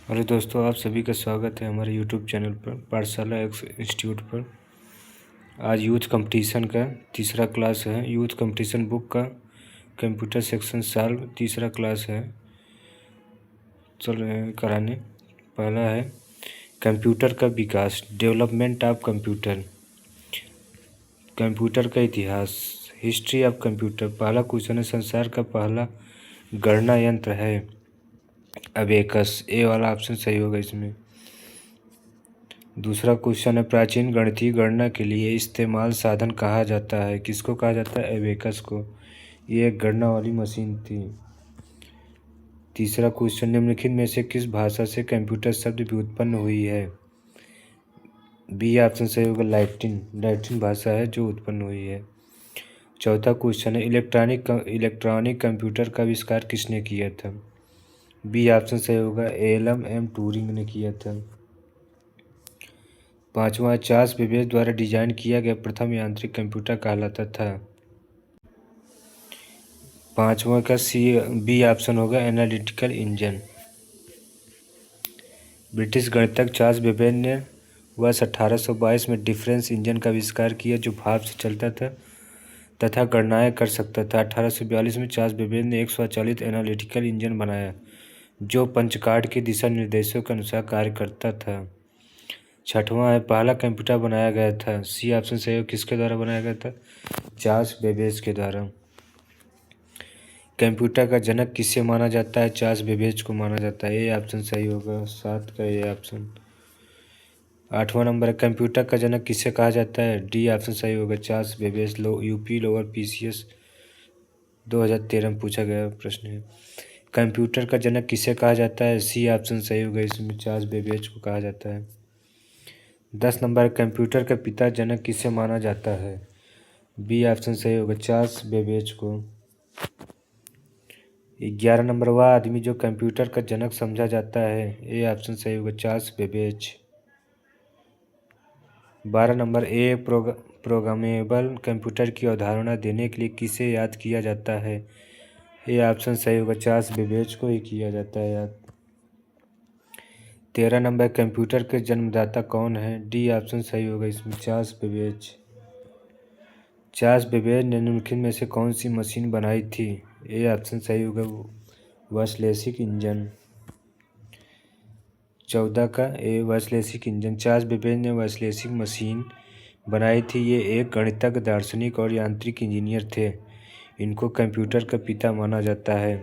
Hello दोस्तों, आप सभी का स्वागत है हमारे यूट्यूब चैनल पर पाठशाला इंस्टीट्यूट पर। आज यूथ कंपटीशन का तीसरा क्लास है। यूथ कंपटीशन बुक का कंप्यूटर सेक्शन साल तीसरा क्लास है चल रहे हैं कराने। पहला है कंप्यूटर का विकास, डेवलपमेंट ऑफ कंप्यूटर। कंप्यूटर का इतिहास, हिस्ट्री ऑफ कंप्यूटर। पहला क्वेश्चन है संसार का पहला गणना यंत्र है अबेकस। ए वाला ऑप्शन सही होगा इसमें। दूसरा क्वेश्चन है प्राचीन गणितीय गणना के लिए इस्तेमाल साधन कहा जाता है। किसको कहा जाता है? एबेकस को। ये एक गणना वाली मशीन थी। तीसरा क्वेश्चन निम्नलिखित में से किस भाषा से कंप्यूटर शब्द व्युत्पन्न हुई है? बी ऑप्शन सही होगा, लैटिन भाषा है जो उत्पन्न हुई है। चौथा क्वेश्चन है इलेक्ट्रॉनिक कंप्यूटर का आविष्कार किसने किया था? बी ऑप्शन सही होगा, एलन एम ट्यूरिंग ने किया था। पांचवा, चार्ल्स बेबेज द्वारा डिजाइन किया गया प्रथम यांत्रिक कंप्यूटर कहलाता था। पांचवा का बी ऑप्शन होगा, एनालिटिकल इंजन। ब्रिटिश गणितज्ञ चार्ल्स बेबेज ने वर्ष 1822 में डिफरेंस इंजन का आविष्कार किया जो भाप से चलता था तथा गणनाएं कर सकता था। 1842 में चार्ल्स बेबेज ने एक स्वचालित एनालिटिकल इंजन बनाया जो पंचकार्ड के दिशा निर्देशों के अनुसार कार्य करता था। छठवां है पहला कंप्यूटर बनाया गया था। सी ऑप्शन सही हो, किसके द्वारा बनाया गया था? चार्ल्स बेबेज के द्वारा। कंप्यूटर का जनक किसे माना जाता है? चार्ल्स बेबेज को माना जाता है। ये ऑप्शन सही होगा, 7 का ये ऑप्शन। आठवां नंबर है कंप्यूटर का जनक किसे कहा जाता है? डी ऑप्शन सही होगा, Charles Babbage. UP lower PCS 2013 में पूछा गया प्रश्न है। कंप्यूटर का जनक किसे कहा जाता है? सी ऑप्शन सही होगा, इसमें चार्ल्स बेबेज को कहा जाता है। 10 नंबर कंप्यूटर का पिता जनक किसे माना जाता है? बी ऑप्शन सही होगा, चार्ल्स बेबेज को। 11 नंबर वह आदमी जो कंप्यूटर का जनक समझा जाता है। ए ऑप्शन सही होगा, Charles Babbage. 12 number programmable computer की अवधारणा देने के लिए किसे याद किया जाता है? ए ऑप्शन सही होगा, चार्ल्स बेबेज को ही किया जाता है याद। 13 नंबर कंप्यूटर के जन्मदाता कौन है? डी ऑप्शन सही होगा, इसमें चार्ल्स बेबेज। चार्ल्स बेबेज ने निम्नलिखित में से कौन सी मशीन बनाई थी? ए ऑप्शन सही होगा, वैश्लेषिक इंजन। 14 का ए वैश्लेषिक इंजन। चार्ल्स बेबेज ने वैश्लेषिक मशीन बनाई थी। ये एक गणितज्ञ, दार्शनिक और यांत्रिक इंजीनियर थे। इनको कंप्यूटर का पिता माना जाता है।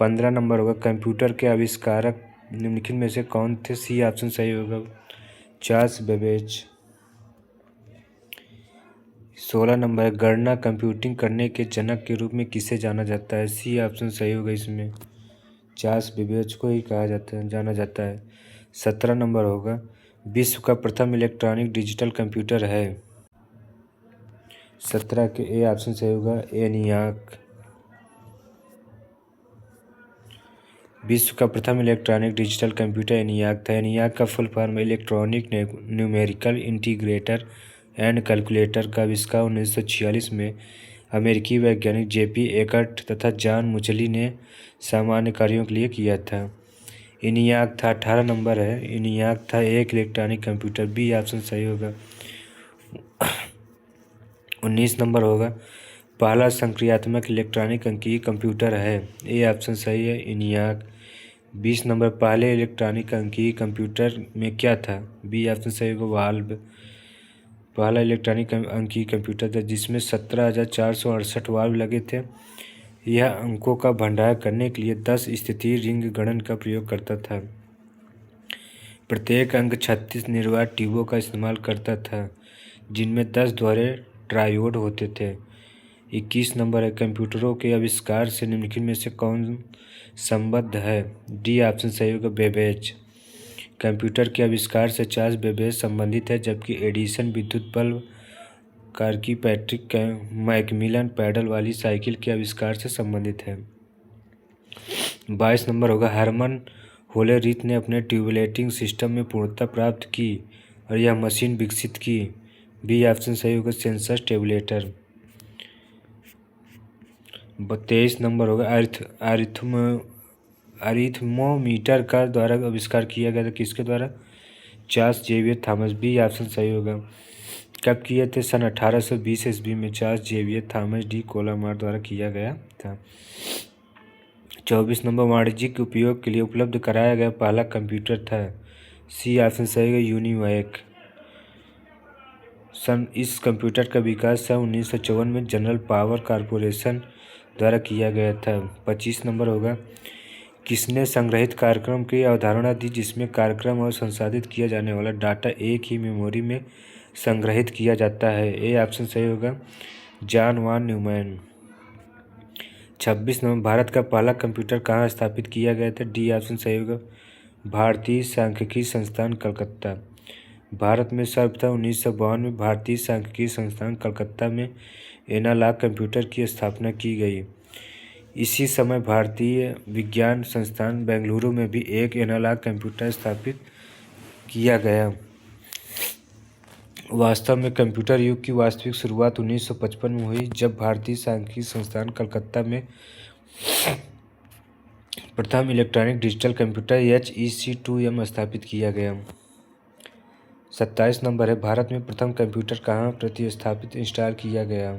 15 नंबर होगा कंप्यूटर के आविष्कारक निम्नलिखित में से कौन थे? सी ऑप्शन सही होगा, चार्ल्स बेबेज। 16 नंबर गणना कंप्यूटिंग करने के जनक के रूप में किसे जाना जाता है? सी ऑप्शन सही होगा, इसमें चार्ल्स बेबेज को ही जाना जाता है। 17 नंबर होगा विश्व का प्रथम इलेक्ट्रॉनिक डिजिटल कंप्यूटर है। 17 के ए ऑप्शन सही होगा, एनियाक। विश्व का प्रथम इलेक्ट्रॉनिक डिजिटल कंप्यूटर एनियाक था। एनियाक का full form electronic numerical integrator and calculator का आविष्कार 1946 में अमेरिकी वैज्ञानिक जेपी एकर्ट तथा जॉन मुचली ने सामान्य कार्यों के लिए किया था। इनियाक था 18 नंबर है। इनियाक था एक इलेक्ट्रॉनिक कंप्यूटर। बी ऑप्शन सही होगा। 19 नंबर होगा पहला संक्रियात्मक इलेक्ट्रॉनिक अंकीय कंप्यूटर है। ए ऑप्शन सही है, इनियाक। 20 नंबर पहले इलेक्ट्रॉनिक अंकीय कंप्यूटर में क्या था? बी ऑप्शन सही होगा, वाल्व। पहला इलेक्ट्रॉनिक अंकीय कंप्यूटर था जिसमें 17,468 वाल्व लगे थे। यह अंकों का भंडार करने के लिए 10 स्थितीय रिंग गणन का प्रयोग करता था। प्रत्येक अंक 36 निर्वात ट्यूबों का इस्तेमाल करता था जिनमें 10 दोहरे ट्रायोड होते थे। 21 नंबर है कंप्यूटरों के आविष्कार से निम्नलिखित में से कौन संबद्ध है? डी ऑप्शन सही होगा, बेबेज। कंप्यूटर के आविष्कार से चार्ल्स बेबेज संबंधित है जबकि एडिसन विद्युत बल्ब, पैट्रिक मैकमिलन पैडल वाली साइकिल के आविष्कार से संबंधित है। 22 नंबर होगा हरमन होलेरीथ ने अपने ट्यूबुलेटिंग सिस्टम में पूर्णता प्राप्त की और यह मशीन विकसित की। बी ऑप्शन सही होगा, सेंसस टेबुलेटर। 23 नंबर होगा अरिथमोमीटर का द्वारा आविष्कार किया गया था, किसके द्वारा? Charles Xavier Thomas. B option सही होगा। कब किए थे? सन 1820 ईस्वी में Charles Xavier Thomas de Colmar द्वारा किया गया था। 24 नंबर, वाणिज्यिक उपयोग के लिए उपलब्ध कराया गया पहला कंप्यूटर था। सी ऑप्शन सही है, यूनिवैक। इस कंप्यूटर का विकास सन 1954 में जनरल पावर कॉरपोरेशन द्वारा किया गया था। 25 नंबर होगा, किसने संग्रहित कार्यक्रम की अवधारणा दी जिसमें कार्यक्रम और संसाधित किया जाने वाला डाटा एक ही मेमोरी में संग्रहित किया जाता है? ए ऑप्शन सही होगा, John von Neumann. 26 number, Bharat का पहला कंप्यूटर कहाँ स्थापित किया गया था? डी ऑप्शन सही होगा, भारतीय सांख्यिकी संस्थान कलकत्ता। भारत में सर्वप्रथम 1952 में भारतीय सांख्यिकी संस्थान कलकत्ता में एनालॉग कंप्यूटर की स्थापना की गई। इसी समय भारतीय विज्ञान संस्थान बेंगलुरु में भी एक एनालॉग कंप्यूटर स्थापित किया गया। वास्तव में कंप्यूटर युग की वास्तविक शुरुआत 1955 में हुई, जब भारतीय सांख्यिकी संस्थान कलकत्ता में प्रथम इलेक्ट्रॉनिक डिजिटल कंप्यूटर HEC2M स्थापित किया गया। 27 नंबर है, भारत में प्रथम कंप्यूटर कहाँ प्रतिस्थापित इंस्टॉल किया गया?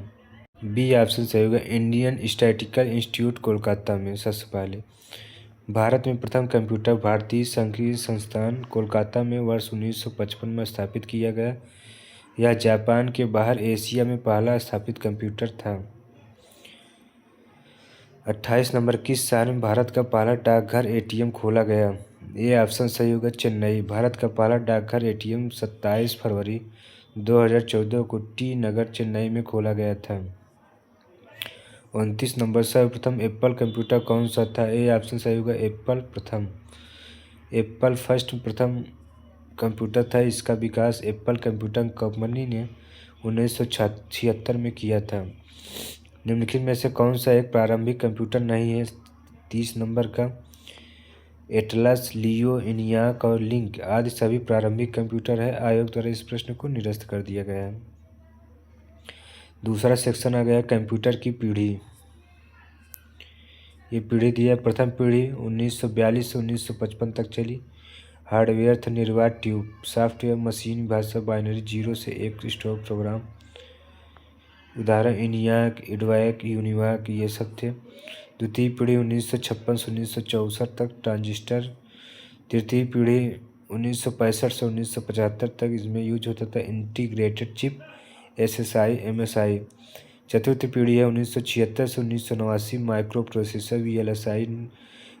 बी ऑप्शन सही होगा, इंडियन स्टैटिस्टिकल इंस्टीट्यूट कोलकाता में सबसे पहले। भारत में प्रथम कंप्यूटर भारतीय सांख्यिकी संस्थान कोलकाता में वर्ष 1955 में स्थापित किया गया। यह जापान के बाहर एशिया में पहला स्थापित कंप्यूटर था। 28 नंबर, किस शहर में भारत का पहला डाकघर ATM खोला गया? ये ऑप्शन सही होगा, चेन्नई। भारत का पहला डाकघर ATM 27 फरवरी 2014 को टी नगर चेन्नई में खोला गया था। 29 नंबर, सर्वप्रथम एप्पल कंप्यूटर कौन सा था? ए ऑप्शन सही होगा, एप्पल प्रथम। एप्पल फर्स्ट प्रथम कंप्यूटर था। इसका विकास एप्पल कंप्यूटर कंपनी ने 1976 में किया था। निम्नलिखित में से कौन सा एक प्रारंभिक कंप्यूटर नहीं है? 30 नंबर का, एटलस, लियो, इनियाक और लिंक आदि सभी प्रारंभिक कंप्यूटर है। आयोग द्वारा इस प्रश्न को निरस्त कर दिया गया है। दूसरा सेक्शन आ गया कंप्यूटर की पीढ़ी। ये पीढ़ी दिया, प्रथम पीढ़ी 1942 से 1955 तक चली। हार्डवेयर था निर्वात ट्यूब। सॉफ्टवेयर मशीन भाषा बाइनरी 0 से 1 स्टॉप प्रोग्राम। उदाहरण इनियाक, इडवैक, यूनिवाक ये सब थे। द्वितीय पीढ़ी 1956 से 1964 तक ट्रांजिस्टर। तृतीय पीढ़ी 1965 से 1975 तक इसमें यूज होता था इंटीग्रेटेड चिप SSI MSI। चतुर्थ पीढ़ी है 1976 से 1989 micro processor VLSI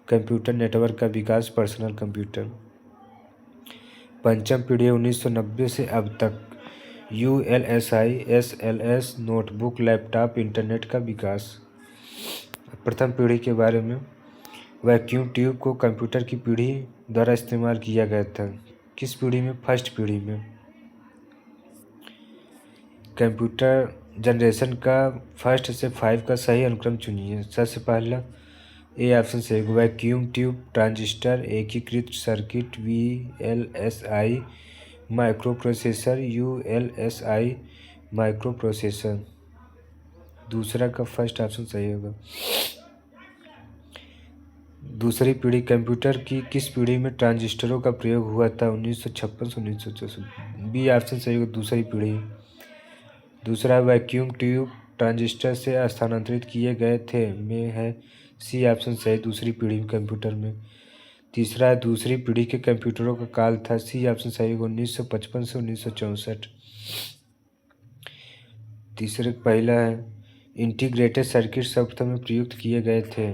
computer network का विकास पर्सनल कंप्यूटर। पंचम पीढ़ी 1990 से अब तक ULSI SLS notebook laptop internet का विकास। प्रथम पीढ़ी के बारे में, वैक्यूम ट्यूब को कंप्यूटर की पीढ़ी द्वारा इस्तेमाल किया गया था। किस पीढ़ी में? फर्स्ट पीढ़ी में। कंप्यूटर जनरेशन का फर्स्ट से 5 का सही अनुक्रम चुनिए। सबसे पहला ए ऑप्शन से वैक्यूम ट्यूब, ट्रांजिस्टर, एकीकृत circuit VLSI, micro processor ULSI micro processor. दूसरा का फर्स्ट ऑप्शन सही होगा। दूसरी पीढ़ी कंप्यूटर की किस पीढ़ी में ट्रांजिस्टरों का प्रयोग हुआ था? 1956 से 1964। बी ऑप्शन सही होगा, दूसरी पीढ़ी। दूसरा वैक्यूम ट्यूब ट्रांजिस्टर से स्थानांतरित किए गए थे में है। सी ऑप्शन सही, दूसरी पीढ़ी कंप्यूटर में। तीसरा दूसरी पीढ़ी के कंप्यूटरों का काल था। सी ऑप्शन सही होगा, 1955 से 1964। तीसरे पहला है इंटीग्रेटेड सर्किट सर्वप्रथम में प्रयुक्त किए गए थे।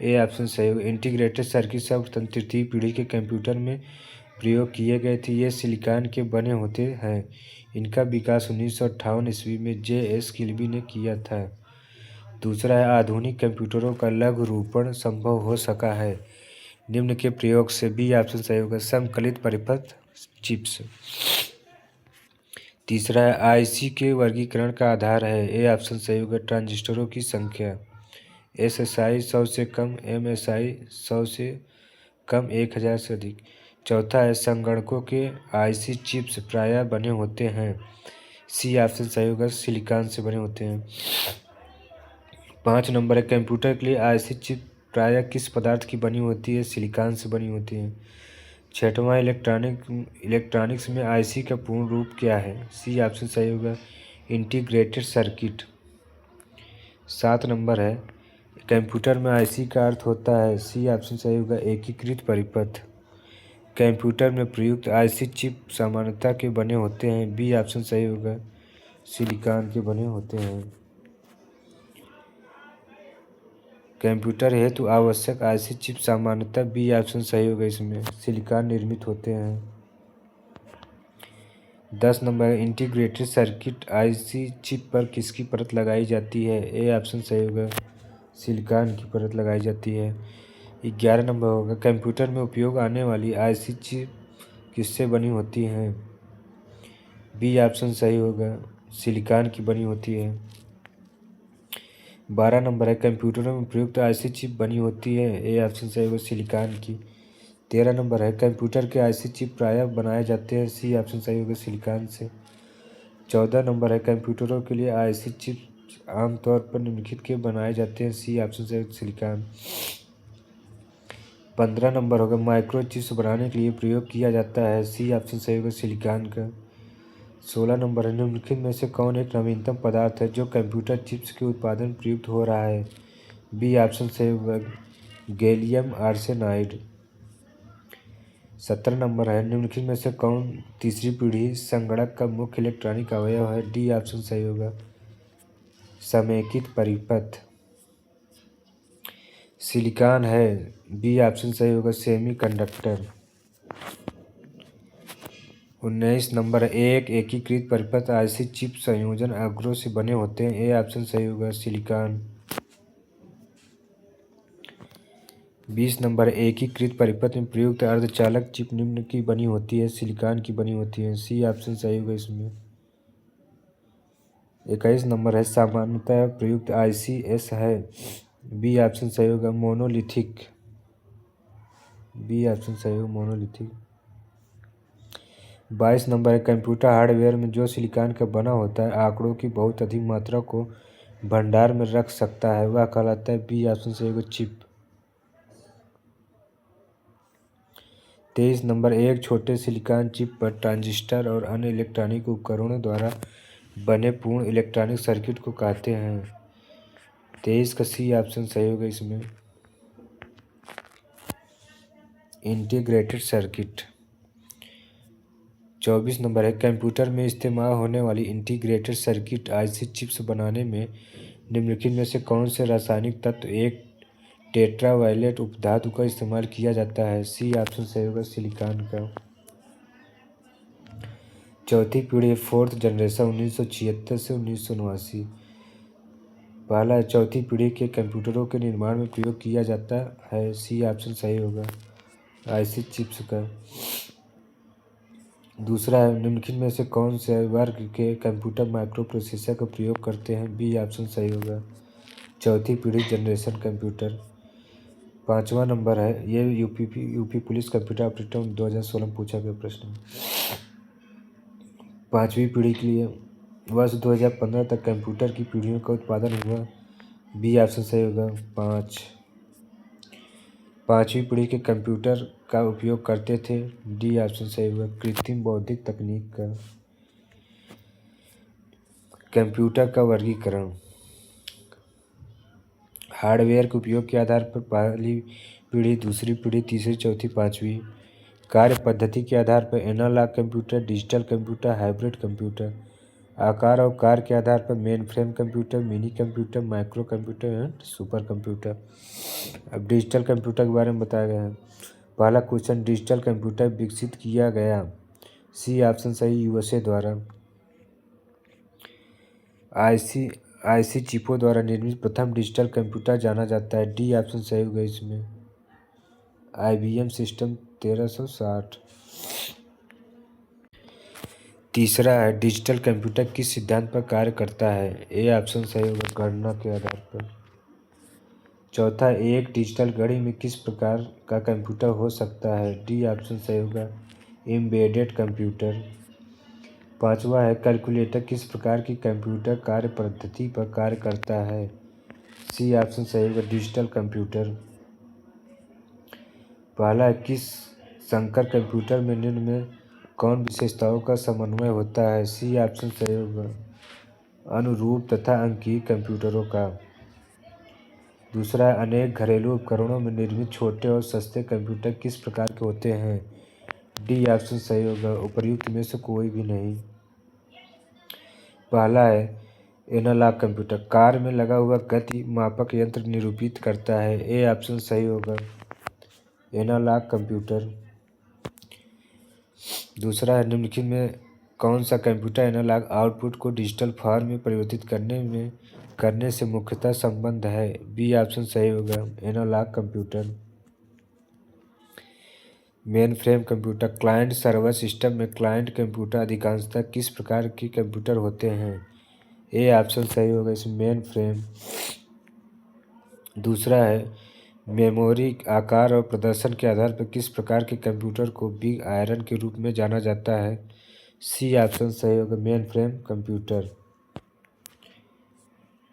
ए ऑप्शन सही होगा, इंटीग्रेटेड सर्किट सर्वप्रथम तृतीय पीढ़ी के कंप्यूटर में प्रयोग किए गए थे। ये सिलिकॉन के बने होते हैं। इनका विकास 1958 ईस्वी में JS किल्बी ने किया था। दूसरा है आधुनिक कंप्यूटरों का लघु रूपण संभव हो सका है निम्न के प्रयोग से। बी ऑप्शन सही होगा, समकलित परिपथ चिप्स। तीसरा है IC के वर्गीकरण का आधार है। ए ऑप्शन सही होगा, ट्रांजिस्टरों की संख्या। SSI 100 से कम, MSI 100 से कम, 1000 से अधिक। चौथा है संगणकों के IC चिप्स प्रायः बने होते हैं। सी ऑप्शन सही होगा, सिलिकॉन से बने होते हैं। 5 नंबर है कंप्यूटर के लिए IC चिप प्रायः किस पदार्थ की बनी होती है? सिलिकॉन से बनी होती है। छठवां, इलेक्ट्रॉनिक्स में आईसी का पूर्ण रूप क्या है? सी ऑप्शन सही होगा, इंटीग्रेटेड सर्किट। 7 नंबर है, कंप्यूटर में आईसी का अर्थ होता है? सी ऑप्शन सही होगा, एकीकृत परिपथ। कंप्यूटर में प्रयुक्त आईसी चिप सामान्यतः के बने होते हैं? बी ऑप्शन सही होगा, सिलिकॉन के बने होते हैं। कंप्यूटर हेतु आवश्यक आईसी चिप सामान्यतः बी ऑप्शन सही होगा, इसमें सिलिकॉन निर्मित होते हैं। 10 number, integrated circuit IC chip पर किसकी परत लगाई जाती है? ए ऑप्शन सही होगा, सिलिकॉन की परत लगाई जाती है। 11 नंबर होगा, कंप्यूटर में उपयोग आने वाली आईसी चिप किससे बनी होती हैं? बी ऑप्शन सही होगा, सिलिकॉन की बनी होती है। 12 नंबर है, कंप्यूटरों में प्रयुक्त आईसी चिप बनी होती है? ए ऑप्शन सही होगा, सिलिकॉन की। 13 नंबर है, कंप्यूटर के आईसी चिप प्रायः बनाए जाते हैं? सी ऑप्शन सही होगा, सिलिकॉन से। 14 नंबर है, कंप्यूटरों के लिए आईसी चिप आमतौर पर निम्नलिखित के बनाए जाते हैं? सी ऑप्शन सही होगा, सिलिकॉन। 15 नंबर होगा, माइक्रो चिप्स बनाने के लिए प्रयोग किया जाता है? सी ऑप्शन सही होगा, सिलिकॉन का। 16 नंबर है, निम्नलिखित में से कौन एक नवीनतम पदार्थ है जो कंप्यूटर चिप्स के उत्पादन में प्रयुक्त हो रहा है? बी ऑप्शन सही होगा, गैलियम आर्सेनाइड। 17 नंबर है, निम्नलिखित में से कौन तीसरी पीढ़ी संगणक का मुख्य इलेक्ट्रॉनिक अवयव है? डी ऑप्शन सही होगा, समेकित परिपथ। सिलिकॉन है, बी ऑप्शन सही होगा, सेमीकंडक्टर। 19 नंबर, एक एकीकृत परिपथ आईसी चिप संयोजन अग्रों से बने होते हैं? ए ऑप्शन सही होगा, सिलिकॉन। 20 नंबर, एकीकृत परिपथ में प्रयुक्त अर्धचालक चिप निम्न की बनी होती है? सिलिकॉन की बनी होती है। सी ऑप्शन सही होगा इसमें। 21 नंबर है, सामान्यतः प्रयुक्त आईसीएस है? बी ऑप्शन सही होगा, मोनोलिथिक। बी ऑप्शन सही होगा, मोनोलिथिक। 22 नंबर है, कंप्यूटर हार्डवेयर में जो सिलिकॉन का बना होता है आंकड़ों की बहुत अधिक मात्रा को भंडार में रख सकता है, वह कहलाता है? बी ऑप्शन सही होगा, चिप। 23 नंबर, एक छोटे सिलिकॉन चिप पर ट्रांजिस्टर और अन्य इलेक्ट्रॉनिक उपकरणों द्वारा बने पूर्ण इलेक्ट्रॉनिक सर्किट को कहते हैं? 23 का सी ऑप्शन सही होगा इसमें, इंटीग्रेटेड सर्किट। 24 नंबर है, कंप्यूटर में इस्तेमाल होने वाली इंटीग्रेटेड सर्किट आईसी चिप्स बनाने में निम्नलिखित में से कौन से रासायनिक तत्व एक टेट्रावायलेट उपधातु का इस्तेमाल किया जाता है? सी ऑप्शन सही होगा, सिलिकॉन का। चौथी पीढ़ी, फोर्थ जनरेशन, 1976 से 1979। पहला, चौथी पीढ़ी के कंप्यूटरों के निर्माण में प्रयोग किया जाता है? सी ऑप्शन सही होगा, आईसी चिप्स का। दूसरा है, निम्नलिखित में से कौन से वर्ग के कंप्यूटर माइक्रो प्रोसेसर का प्रयोग करते हैं? बी ऑप्शन सही होगा, चौथी पीढ़ी जनरेशन कंप्यूटर। 5वां नंबर है, ये यूपी पुलिस कंप्यूटर ऑपरेटर 2016 में पूछा गया प्रश्न। 5वीं पीढ़ी के लिए वर्ष 2015 तक कंप्यूटर की पीढ़ियों का उत्पादन हुआ? बी ऑप्शन सही होगा, 5। 5वीं पीढ़ी के कंप्यूटर का उपयोग करते थे? डी ऑप्शन सही होगा, कृत्रिम बौद्धिक तकनीक का। कंप्यूटर का वर्गीकरण हार्डवेयर के उपयोग के आधार पर पहली पीढ़ी, दूसरी पीढ़ी, तीसरी, चौथी, 5वीं। कार्य पद्धति के आधार पर analog computer, digital computer, hybrid computer. आकार और कार्य के आधार पर mainframe computer, mini computer, micro computer and super computer. अब डिजिटल कंप्यूटर के बारे में बताया गया है। पहला क्वेश्चन, डिजिटल कंप्यूटर विकसित किया गया? सी ऑप्शन सही, यूएसए द्वारा। आईसी चिपों द्वारा निर्मित प्रथम डिजिटल कंप्यूटर जाना जाता है? डी ऑप्शन सही होगा इसमें, आईबीएम सिस्टम 1360। तीसरा है, डिजिटल कंप्यूटर किस सिद्धांत पर कार्य करता है? ए ऑप्शन सही होगा, गणना के आधार पर। चौथा, एक डिजिटल घड़ी में किस प्रकार का कंप्यूटर हो सकता है? डी ऑप्शन सही होगा, एम्बेडेड कंप्यूटर। 5वां है, कैलकुलेटर किस प्रकार की कंप्यूटर कार्य पद्धति पर कार्य करता है? सी ऑप्शन सही होगा, डिजिटल कंप्यूटर। पहला, किस संकर कंप्यूटर में निम्न में कौन विशेषताओं का समन्वय होता है? सी ऑप्शन सही होगा, अनुरूप तथा अंकीय कंप्यूटरों का। दूसरा, अनेक घरेलू उपकरणों में निर्मित छोटे और सस्ते कंप्यूटर किस प्रकार के होते हैं? डी ऑप्शन सही होगा, उपर्युक्त में से कोई भी नहीं। पहला है एनालॉग कंप्यूटर, कार में लगा हुआ गति मापक यंत्र निरूपित करता है। ए ऑप्शन सही होगा, एनालॉग कंप्यूटर। दूसरा है, निम्नलिखित में कौन सा कंप्यूटर एनालॉग आउटपुट को डिजिटल फॉर्म में परिवर्तित करने से मुख्यतः संबंध है? बी ऑप्शन सही होगा, analog computer. Mainframe computer, client server system में क्लाइंट कंप्यूटर अधिकांशतः किस प्रकार के कंप्यूटर होते हैं? ए ऑप्शन सही होगा, इसमें मेन फ्रेम। दूसरा है, मेमोरी आकार और प्रदर्शन के आधार पर किस प्रकार के कंप्यूटर को बिग आयरन के रूप में जाना जाता है? सी ऑप्शन सही होगा, main frame computer.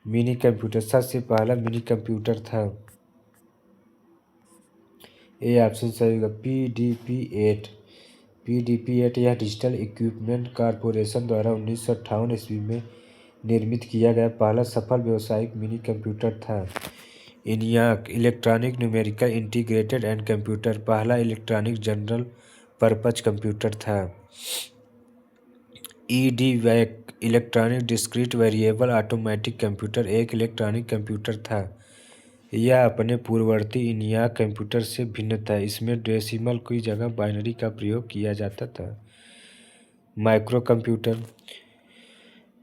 Mini computer, सबसे पहला मिनी कंप्यूटर था। ए ऑप्शन सही होगा, PDP-8। PDP-8 यह डिजिटल इक्विपमेंट कॉरपोरेशन द्वारा 1958 ईस्वी में निर्मित किया गया पहला सफल व्यावसायिक मिनी कंप्यूटर था। इनियाक, electronic numerical integrated and computer, पहला इलेक्ट्रॉनिक जनरल पर्पज कंप्यूटर था। EDVAC, electronic discrete variable automatic computer, एक इलेक्ट्रॉनिक कंप्यूटर था। यह अपने पूर्ववर्ती इनियाक कंप्यूटर से भिन्न था, इसमें डेसिमल की जगह बाइनरी का प्रयोग किया जाता था। Micro computer,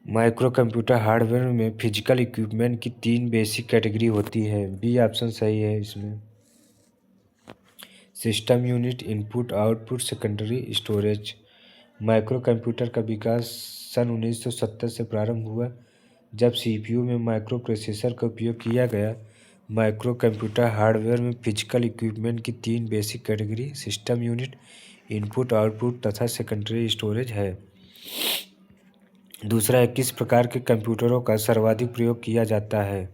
micro computer hardware में फिजिकल इक्विपमेंट की 3 बेसिक कैटेगरी होती है। बी ऑप्शन सही है इसमें। System unit, input output, secondary storage. Micro computer का विकास सन 1970 से प्रारंभ हुआ, जब CPU में माइक्रो प्रोसेसर का उपयोग किया गया। माइक्रो कंप्यूटर हार्डवेयर में फिजिकल इक्विपमेंट की 3 basic category system unit, input output तथा सेकेंडरी स्टोरेज है। दूसरा है, किस प्रकार के कंप्यूटरों का सर्वाधिक प्रयोग किया जाता है?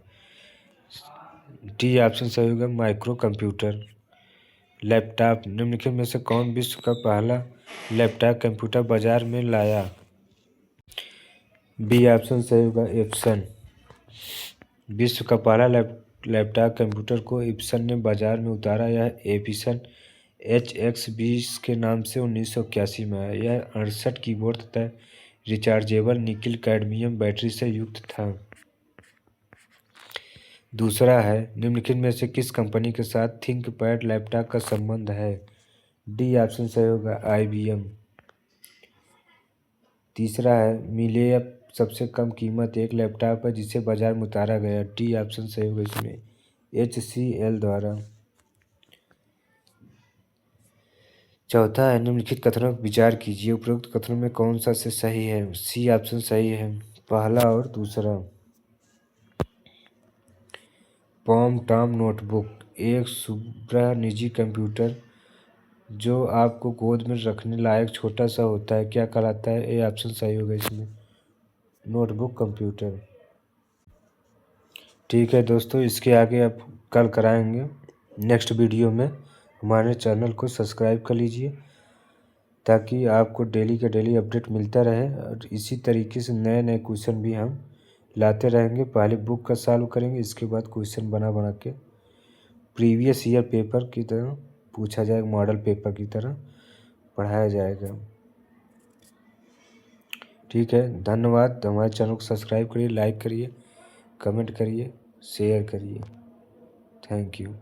डी ऑप्शन सही होगा, माइक्रो कंप्यूटर। लैपटॉप, निम्नलिखित में से कौन विश्व का पहला लैपटॉप कंप्यूटर बाजार में लाया? बी ऑप्शन सही होगा, एप्सन। विश्व का पहला लैपटॉप कंप्यूटर को एप्सन ने बाजार में उतारा। यह एप्सन HX20 के नाम से 1981 में आया। यह 68 कीबोर्ड तथा रिचार्जेबल निकिल कैडमियम बैटरी से युक्त था। दूसरा है, निम्नलिखित में से किस कंपनी के साथ थिंकपैड लैपटॉप का संबंध है? डी ऑप्शन सही होगा, IBM। तीसरा है, मिले सबसे कम कीमत एक लैपटॉप है जिसे बाजार में उतारा गया। डी ऑप्शन सही होगा इसमें, HCL द्वारा। चौथा है, निम्नलिखित कथनों पर विचार कीजिए, उपरोक्त कथनों में कौन सा से सही है? सी ऑप्शन सही है, पहला और दूसरा। पॉम टॉम नोटबुक, एक सुब्रह निजी कंप्यूटर जो आपको गोद में रखने लायक छोटा सा होता है, क्या कहलाता है? ए ऑप्शन सही होगा इसमें, नोटबुक कंप्यूटर। ठीक है दोस्तों, इसके आगे आप कल कराएंगे नेक्स्ट वीडियो में। हमारे चैनल को सब्सक्राइब कर लीजिए ताकि आपको डेली का डेली अपडेट मिलता रहे, और इसी तरीके से नए नए क्वेश्चन भी हम लाते रहेंगे। पहले बुक का सॉल्व करेंगे, इसके बाद क्वेश्चन बना बना के प्रीवियस ईयर पेपर की तरह पूछा जाएगा, मॉडल पेपर की तरह पढ़ाया जाएगा। ठीक है, धन्यवाद। हमारे चैनल को सब्सक्राइब करिए, लाइक करिए, कमेंट करिए, शेयर करिए। Thank you.